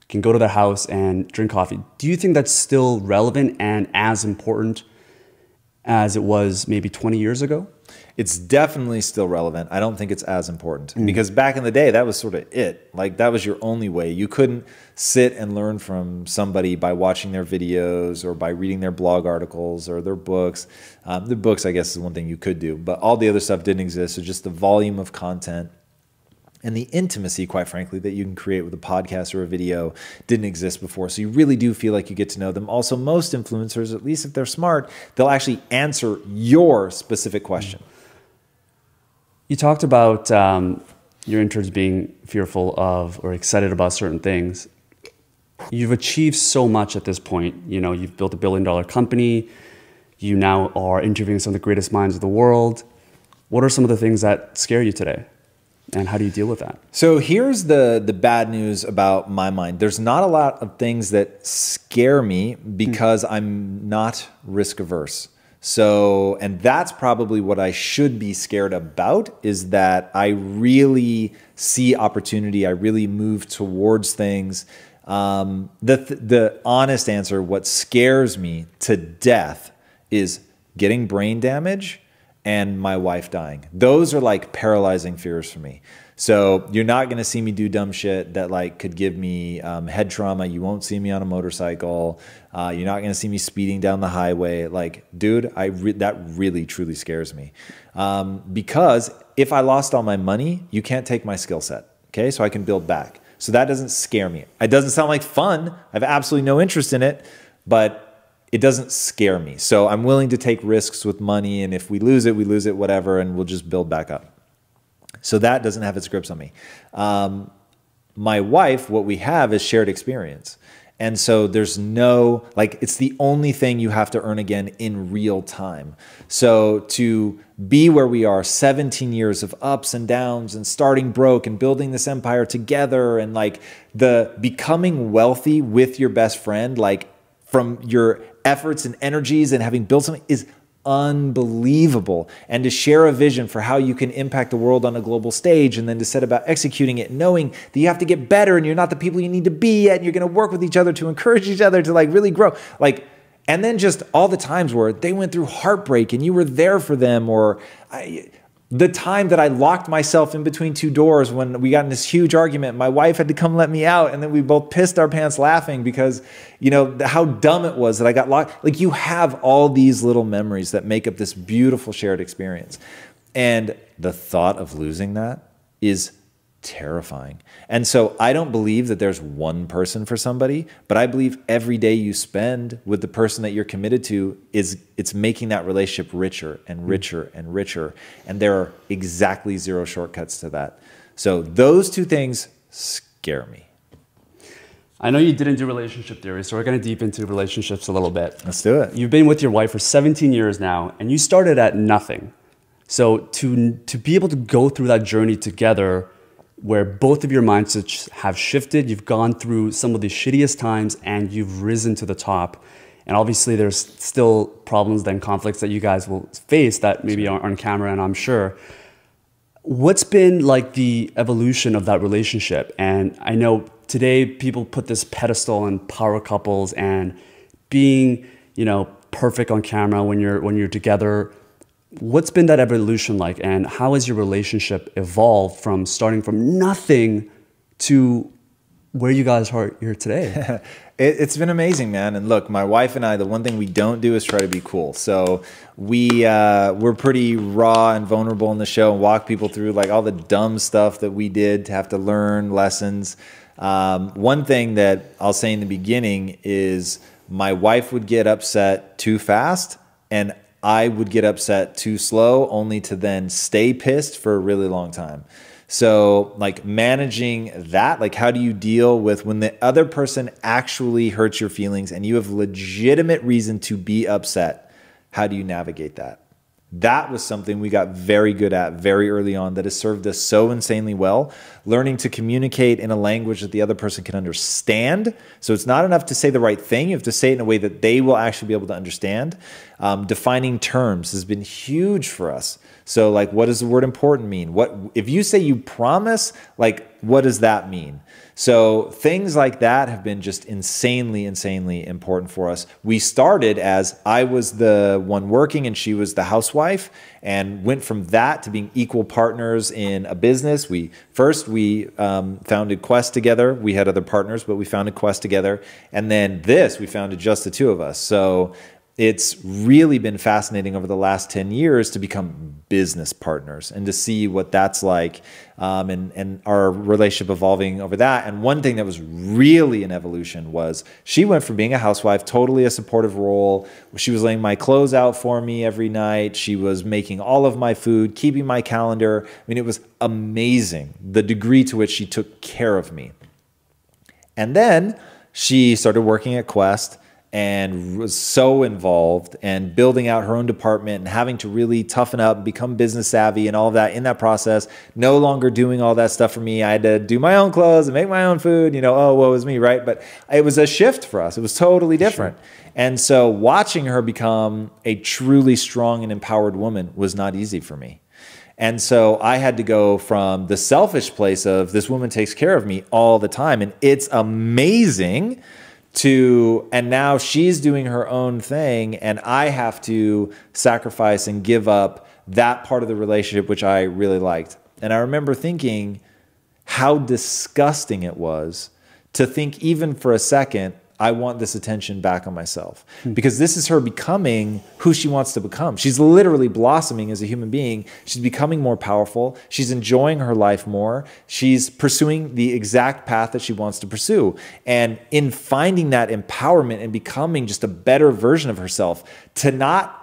can go to their house and drink coffee, do you think that's still relevant and as important as it was maybe 20 years ago? It's definitely still relevant. I don't think it's as important because back in the day, that was sort of it. Like that was your only way. You couldn't sit and learn from somebody by watching their videos or by reading their blog articles or their books. The books, I guess, is one thing you could do, but all the other stuff didn't exist. So just the volume of content and the intimacy, quite frankly, that you can create with a podcast or a video didn't exist before. So you really do feel like you get to know them. Also, most influencers, at least if they're smart, they'll actually answer your specific question. You talked about your interns being fearful of or excited about certain things. You've achieved so much at this point. You've built $1 billion company. You now are interviewing some of the greatest minds of the world. What are some of the things that scare you today? And how do you deal with that? So here's the bad news about my mind. There's not a lot of things that scare me because I'm not risk averse. So, and that's probably what I should be scared about, is that I really see opportunity. I really move towards things. The honest answer, what scares me to death is getting brain damage and my wife dying. Those are like paralyzing fears for me. So you're not going to see me do dumb shit that like could give me head trauma. You won't see me on a motorcycle. You're not going to see me speeding down the highway. Like, dude, that really truly scares me. Because if I lost all my money, you can't take my skill set. Okay, so I can build back. So that doesn't scare me. It doesn't sound like fun. I have absolutely no interest in it, but it doesn't scare me. So I'm willing to take risks with money, and if we lose it, whatever, and we'll just build back up. So that doesn't have its grips on me. My wife, what we have is shared experience. And so there's no, like, it's the only thing you have to earn again in real time. So to be where we are, 17 years of ups and downs and starting broke and building this empire together, and like the becoming wealthy with your best friend, like from your efforts and energies and having built something, is unbelievable. And to share a vision for how you can impact the world on a global stage, and then to set about executing it, knowing that you have to get better and you're not the people you need to be yet, and you're going to work with each other to encourage each other to like really grow. Like, and then just all the times where they went through heartbreak and you were there for them, or The time that I locked myself in between two doors when we got in this huge argument, my wife had to come let me out, and then we both pissed our pants laughing because, you know, how dumb it was that I got locked. Like, you have all these little memories that make up this beautiful shared experience. And the thought of losing that is terrifying. And so I don't believe that there's one person for somebody, but I believe every day you spend with the person that you're committed to it's making that relationship richer and richer and richer. And there are exactly zero shortcuts to that. So those two things scare me. I know you didn't do relationship theory, so we're going to deep into relationships a little bit. Let's do it. You've been with your wife for 17 years now, and you started at nothing. So to be able to go through that journey together, where both of your mindsets have shifted, you've gone through some of the shittiest times and you've risen to the top. And obviously there's still problems and conflicts that you guys will face that maybe aren't on camera, and I'm sure. What's been like the evolution of that relationship? And I know today people put this pedestal on power couples and being, you know, perfect on camera when you're together. What's been that evolution like, and how has your relationship evolved from starting from nothing to where you guys are here today? It's been amazing, man. And look, my wife and I, the one thing we don't do is try to be cool. So we're pretty raw and vulnerable in the show and walk people through like all the dumb stuff that we did to have to learn lessons. One thing that I'll say in the beginning is my wife would get upset too fast, and I would get upset too slow, only to then stay pissed for a really long time. So like managing that, like how do you deal with when the other person actually hurts your feelings and you have legitimate reason to be upset? How do you navigate that? That was something we got very good at very early on that has served us so insanely well. Learning to communicate in a language that the other person can understand. So it's not enough to say the right thing. You have to say it in a way that they will actually be able to understand. Defining terms has been huge for us. So like, what does the word important mean? What if you say you promise, like, what does that mean? So things like that have been just insanely, insanely important for us. We started as I was the one working and she was the housewife, and went from that to being equal partners in a business. We founded Quest together. We had other partners, but we founded Quest together. And then we founded just the two of us. So it's really been fascinating over the last 10 years to become business partners and to see what that's like, and our relationship evolving over that. And one thing that was really an evolution was she went from being a housewife, totally a supportive role. She was laying my clothes out for me every night. She was making all of my food, keeping my calendar. I mean, it was amazing, the degree to which she took care of me. And then she started working at Quest and was so involved and building out her own department and having to really toughen up and become business savvy and all of that in that process, no longer doing all that stuff for me. I had to do my own clothes and make my own food, you know, oh, woe is me, right? But it was a shift for us. It was totally different. Sure. And so watching her become a truly strong and empowered woman was not easy for me. And so I had to go from the selfish place of this woman takes care of me all the time, and it's amazing, and now she's doing her own thing, and I have to sacrifice and give up that part of the relationship, which I really liked. And I remember thinking how disgusting it was to think even for a second, I want this attention back on myself, because this is her becoming who she wants to become. She's literally blossoming as a human being. She's becoming more powerful. She's enjoying her life more. She's pursuing the exact path that she wants to pursue. And in finding that empowerment and becoming just a better version of herself, to not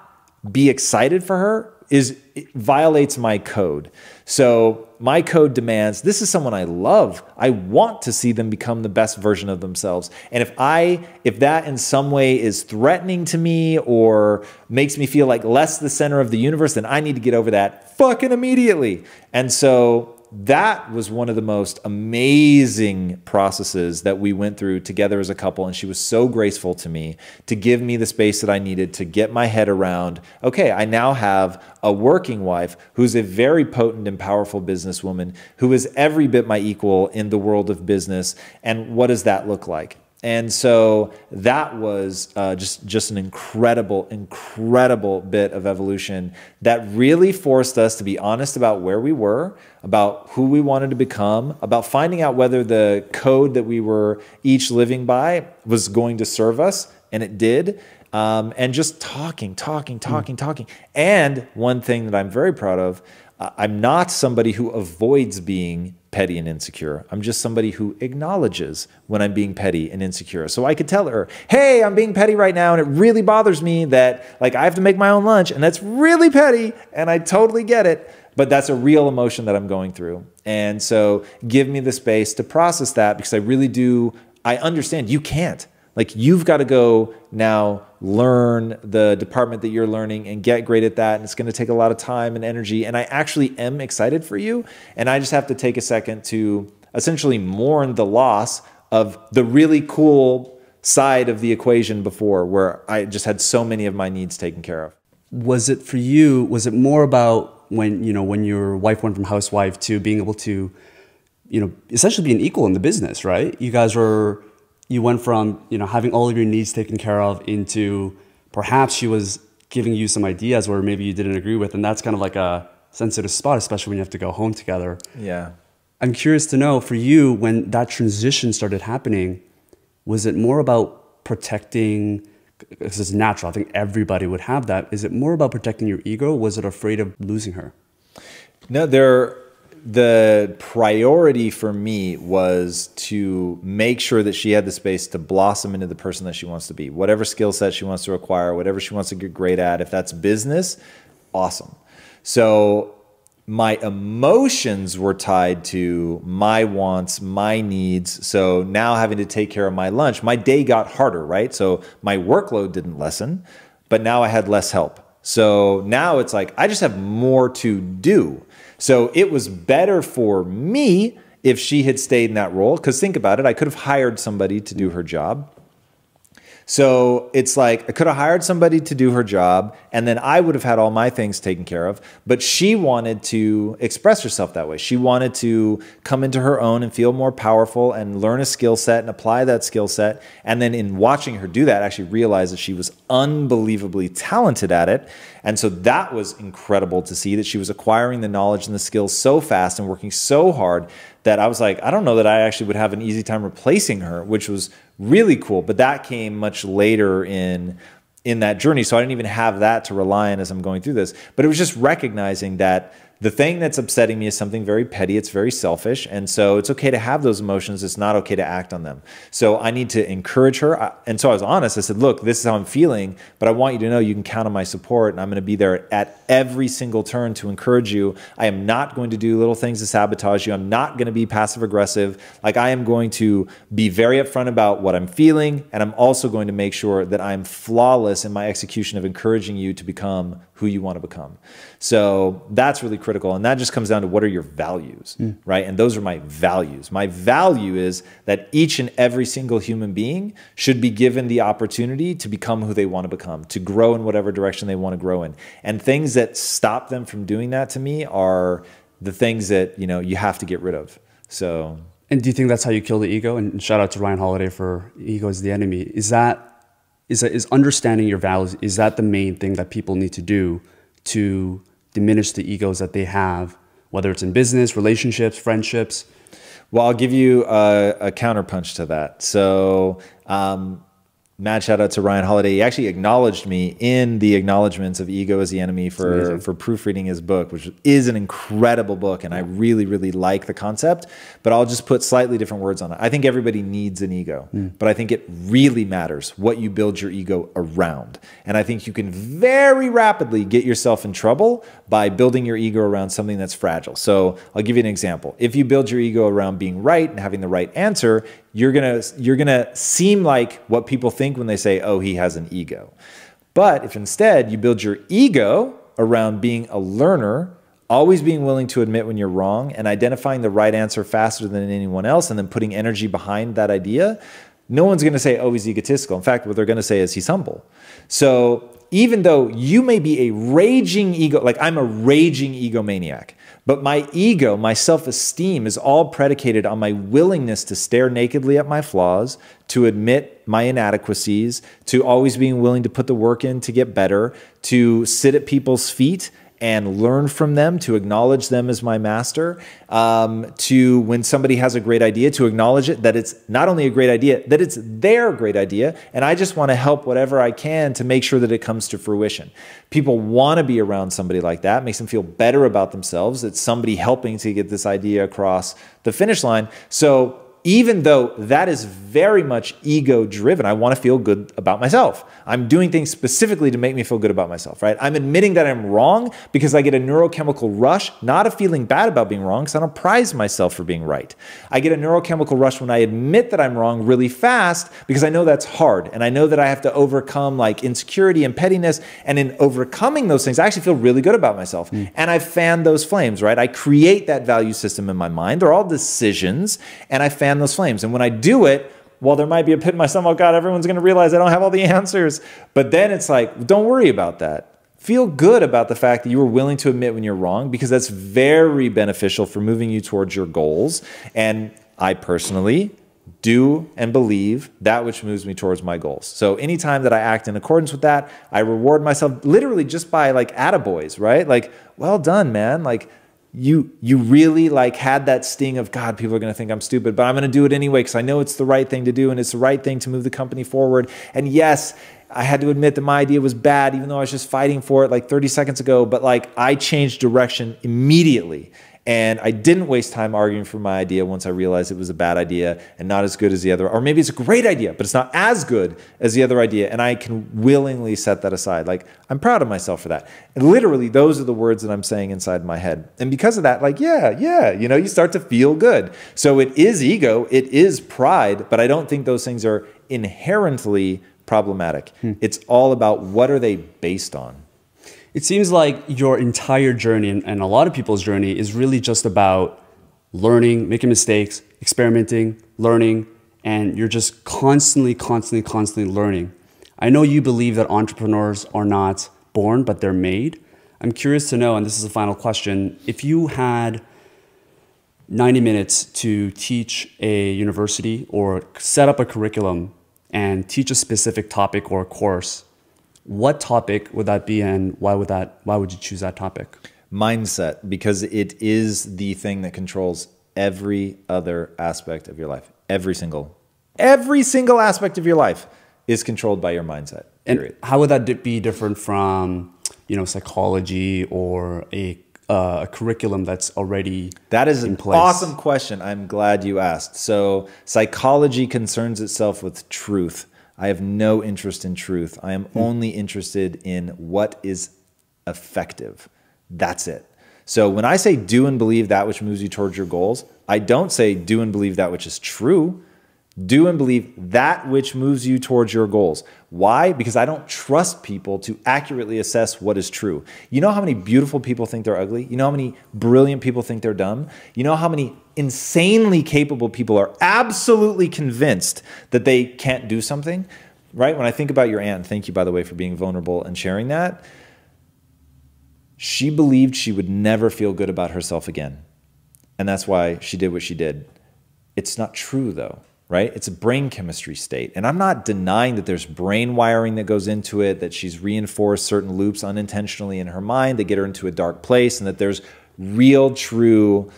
be excited for her it violates my code. So my code demands, this is someone I love. I want to see them become the best version of themselves. And if that in some way is threatening to me or makes me feel like less the center of the universe, then I need to get over that fucking immediately. And so that was one of the most amazing processes that we went through together as a couple. And she was so graceful to me to give me the space that I needed to get my head around, okay, I now have a working wife who's a very potent and powerful businesswoman who is every bit my equal in the world of business. And what does that look like? And so that was just an incredible, incredible bit of evolution that really forced us to be honest about where we were, about who we wanted to become, about finding out whether the code that we were each living by was going to serve us, and it did. And just talking. And one thing that I'm very proud of, I'm not somebody who avoids being petty and insecure. I'm just somebody who acknowledges when I'm being petty and insecure. So I could tell her, hey, I'm being petty right now, and it really bothers me that like I have to make my own lunch, and that's really petty, and I totally get it, but that's a real emotion that I'm going through. And so give me the space to process that, because I really do, I understand you can't. Like, you've got to go now learn the department that you're learning and get great at that. And it's going to take a lot of time and energy. And I actually am excited for you. And I just have to take a second to essentially mourn the loss of the really cool side of the equation before, where I just had so many of my needs taken care of. Was it for you, was it more about when, you know, when your wife went from housewife to being able to, you know, essentially be an equal in the business, right? You went from, you know, having all of your needs taken care of into perhaps she was giving you some ideas where maybe you didn't agree with. And that's kind of like a sensitive spot, especially when you have to go home together. Yeah. I'm curious to know, for you, when that transition started happening, was it more about protecting, because it's natural, I think everybody would have that. Is it more about protecting your ego? Or was it afraid of losing her? No, the priority for me was to make sure that she had the space to blossom into the person that she wants to be. Whatever skill set she wants to acquire, whatever she wants to get great at, if that's business, awesome. So my emotions were tied to my wants, my needs. So now having to take care of my lunch, my day got harder, right? So my workload didn't lessen, but now I had less help. So now it's like, I just have more to do. So it was better for me if she had stayed in that role, because think about it, I could have hired somebody to do her job. So it's like, I could have hired somebody to do her job, and then I would have had all my things taken care of. But she wanted to express herself that way. She wanted to come into her own and feel more powerful and learn a skill set and apply that skill set. And then in watching her do that, actually realized that she was unbelievably talented at it. And so that was incredible to see, that she was acquiring the knowledge and the skills so fast and working so hard that I was like, I don't know that I actually would have an easy time replacing her, which was really cool. But that came much later in that journey. So I didn't even have that to rely on as I'm going through this. But it was just recognizing that the thing that's upsetting me is something very petty. It's very selfish. And so it's okay to have those emotions. It's not okay to act on them. So I need to encourage her. And so I was honest. I said, look, this is how I'm feeling, but I want you to know you can count on my support, and I'm going to be there at every single turn to encourage you. I am not going to do little things to sabotage you. I'm not going to be passive aggressive. Like, I am going to be very upfront about what I'm feeling. And I'm also going to make sure that I'm flawless in my execution of encouraging you to become who you want to become. So that's really critical. And that just comes down to, what are your values, right? And those are my values. My value is that each and every single human being should be given the opportunity to become who they want to become, to grow in whatever direction they want to grow in. And things that stop them from doing that, to me, are the things that, you know, you have to get rid of. So. And do you think that's how you kill the ego? And shout out to Ryan Holiday for Ego is the Enemy. Is understanding your values, is that the main thing that people need to do to diminish the egos that they have, whether it's in business, relationships, friendships? Well, I'll give you a counterpunch to that. So mad shout out to Ryan Holiday. He actually acknowledged me in the acknowledgments of Ego is the Enemy for proofreading his book, which is an incredible book. And I really, really like the concept, but I'll just put slightly different words on it. I think everybody needs an ego, but I think it really matters what you build your ego around. And I think you can very rapidly get yourself in trouble by building your ego around something that's fragile. So I'll give you an example. If you build your ego around being right and having the right answer, you're gonna seem like what people think when they say, oh, he has an ego. But if instead you build your ego around being a learner, always being willing to admit when you're wrong, and identifying the right answer faster than anyone else, and then putting energy behind that idea, no one's gonna say, oh, he's egotistical. In fact, what they're gonna say is he's humble. So even though you may be a raging ego, like I'm a raging egomaniac, but my ego, my self-esteem is all predicated on my willingness to stare nakedly at my flaws, to admit my inadequacies, to always being willing to put the work in to get better, to sit at people's feet and learn from them, to acknowledge them as my master, to when somebody has a great idea, to acknowledge it, that it's not only a great idea, that it's their great idea, and I just want to help whatever I can to make sure that it comes to fruition. People want to be around somebody like that. It makes them feel better about themselves. It's somebody helping to get this idea across the finish line. So even though that is very much ego-driven, I want to feel good about myself. I'm doing things specifically to make me feel good about myself, right? I'm admitting that I'm wrong because I get a neurochemical rush, not a feeling bad about being wrong, because I don't prize myself for being right. I get a neurochemical rush when I admit that I'm wrong really fast because I know that's hard, and I know that I have to overcome like insecurity and pettiness, and in overcoming those things, I actually feel really good about myself. And I fan those flames, right? I create that value system in my mind. They're all decisions, and I fan those flames. And when I do it, while there might be a pit in my stomach, oh God, everyone's going to realize I don't have all the answers. But then it's like, don't worry about that. Feel good about the fact that you were willing to admit when you're wrong, because that's very beneficial for moving you towards your goals. And I personally do and believe that which moves me towards my goals. So anytime that I act in accordance with that, I reward myself literally just by like attaboys, right? Like, well done, man. Like, you really like had that sting of, God, people are going to think I'm stupid, but I'm going to do it anyway because I know it's the right thing to do and it's the right thing to move the company forward. And yes, I had to admit that my idea was bad, even though I was just fighting for it like 30 seconds ago, but like I changed direction immediately. And I didn't waste time arguing for my idea once I realized it was a bad idea and not as good as the other. Or maybe it's a great idea, but it's not as good as the other idea. And I can willingly set that aside. Like, I'm proud of myself for that. And literally, those are the words that I'm saying inside my head. And because of that, like, yeah, you know, you start to feel good. So it is ego, it is pride, but I don't think those things are inherently problematic. It's all about what are they based on. It seems like your entire journey and a lot of people's journey is really just about learning, making mistakes, experimenting, learning, and you're just constantly learning. I know you believe that entrepreneurs are not born, but they're made. I'm curious to know, and this is the final question, if you had 90 minutes to teach a university or set up a curriculum and teach a specific topic or a course, what topic would that be, and why would you choose that topic? Mindset, because it is the thing that controls every other aspect of your life. Every single aspect of your life is controlled by your mindset. Period. And how would that be different from, you know, psychology or a curriculum that's already that is in an place? Awesome question. I'm glad you asked. So psychology concerns itself with truth. I have no interest in truth. I am only interested in what is effective. That's it. So when I say do and believe that which moves you towards your goals, I don't say do and believe that which is true. Do and believe that which moves you towards your goals. Why? Because I don't trust people to accurately assess what is true. You know how many beautiful people think they're ugly? You know how many brilliant people think they're dumb? You know how many insanely capable people are absolutely convinced that they can't do something? Right? When I think about your aunt, thank you, by the way, for being vulnerable and sharing that. She believed she would never feel good about herself again. And that's why she did what she did. It's not true, though. Right? It's a brain chemistry state. And I'm not denying that there's brain wiring that goes into it, that she's reinforced certain loops unintentionally in her mind that get her into a dark place, and that there's real, true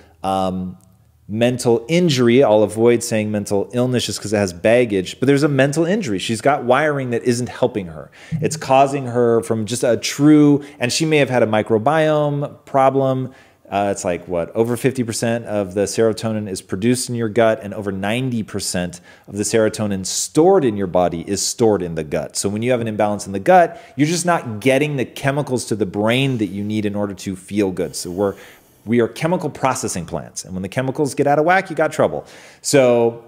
mental injury. I'll avoid saying mental illness just because it has baggage, but there's a mental injury. She's got wiring that isn't helping her. It's causing her from just a true, and she may have had a microbiome problem. It's like what, over 50% of the serotonin is produced in your gut, and over 90% of the serotonin stored in your body is stored in the gut. So when you have an imbalance in the gut, you're just not getting the chemicals to the brain that you need in order to feel good. So we are chemical processing plants, and when the chemicals get out of whack, you got trouble. So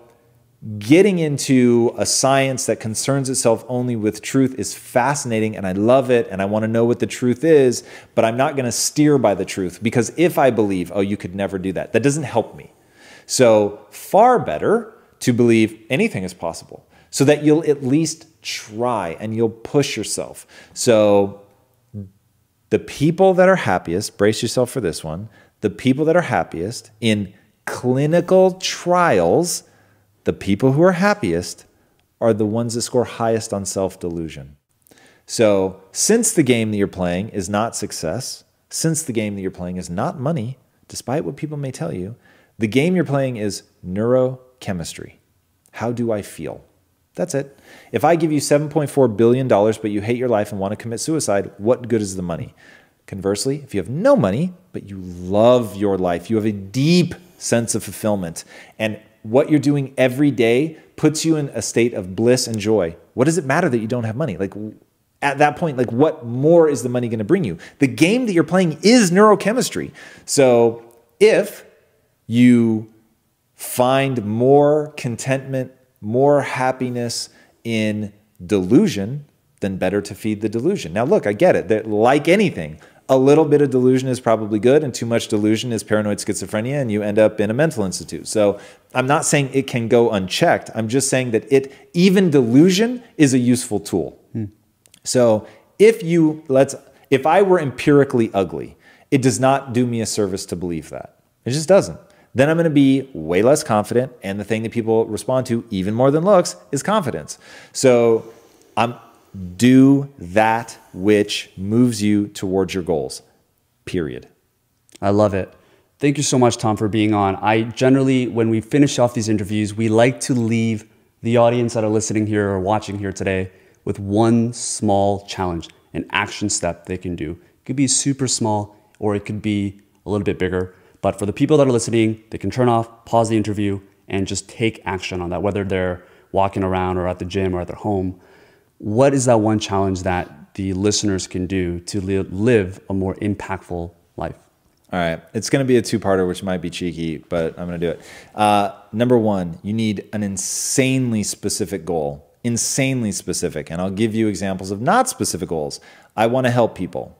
getting into a science that concerns itself only with truth is fascinating, and I love it, and I want to know what the truth is, but I'm not going to steer by the truth, because if I believe, oh, you could never do that, that doesn't help me. So far better to believe anything is possible. so that you'll at least try and you'll push yourself. So the people that are happiest, brace yourself for this one, the people that are happiest in clinical trials, the people who are happiest are the ones that score highest on self-delusion. So since the game that you're playing is not success, since the game that you're playing is not money, despite what people may tell you, the game you're playing is neurochemistry. How do I feel? That's it. If I give you $7.4 billion, but you hate your life and want to commit suicide, what good is the money? Conversely, if you have no money, but you love your life, you have a deep sense of fulfillment, and what you're doing every day puts you in a state of bliss and joy, what does it matter that you don't have money? Like, at that point, like, what more is the money going to bring you? The game that you're playing is neurochemistry. So if you find more contentment, more happiness in delusion, then better to feed the delusion. Now, look, I get it. That, like anything, a little bit of delusion is probably good, and too much delusion is paranoid schizophrenia, and you end up in a mental institute. So I'm not saying it can go unchecked. I'm just saying that even delusion is a useful tool. So if I were empirically ugly, it does not do me a service to believe that. It just doesn't. Then I'm going to be way less confident, and the thing that people respond to even more than looks is confidence. So do that which moves you towards your goals, period. I love it. Thank you so much, Tom, for being on. I generally, when we finish off these interviews, we like to leave the audience that are listening here or watching here today with one small challenge, an action step they can do. It could be super small, or it could be a little bit bigger. But for the people that are listening, they can turn off, pause the interview, and just take action on that, whether they're walking around or at the gym or at their home. What is that one challenge that the listeners can do to live a more impactful life? All right. It's going to be a two-parter, which might be cheeky, but I'm going to do it. Number one, you need an insanely specific goal. Insanely specific. And I'll give you examples of not specific goals. I want to help people.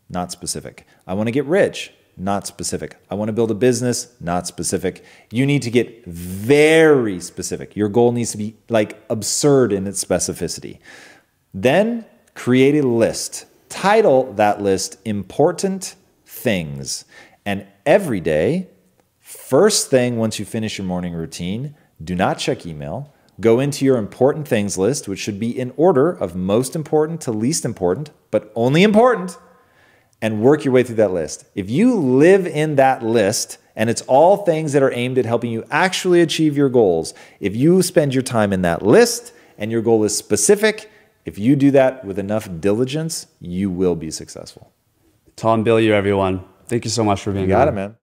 Not specific. I want to get rich. Not specific. I want to build a business. Not specific. You need to get very specific. Your goal needs to be like absurd in its specificity. Then create a list. Title that list Important Things. And every day, first thing once you finish your morning routine, do not check email. Go into your important things list, which should be in order of most important to least important, but only important, and work your way through that list. If you live in that list and it's all things that are aimed at helping you actually achieve your goals, if you spend your time in that list and your goal is specific, if you do that with enough diligence, you will be successful. Tom Bilyeu, everyone. Thank you so much for being here. You got it, man.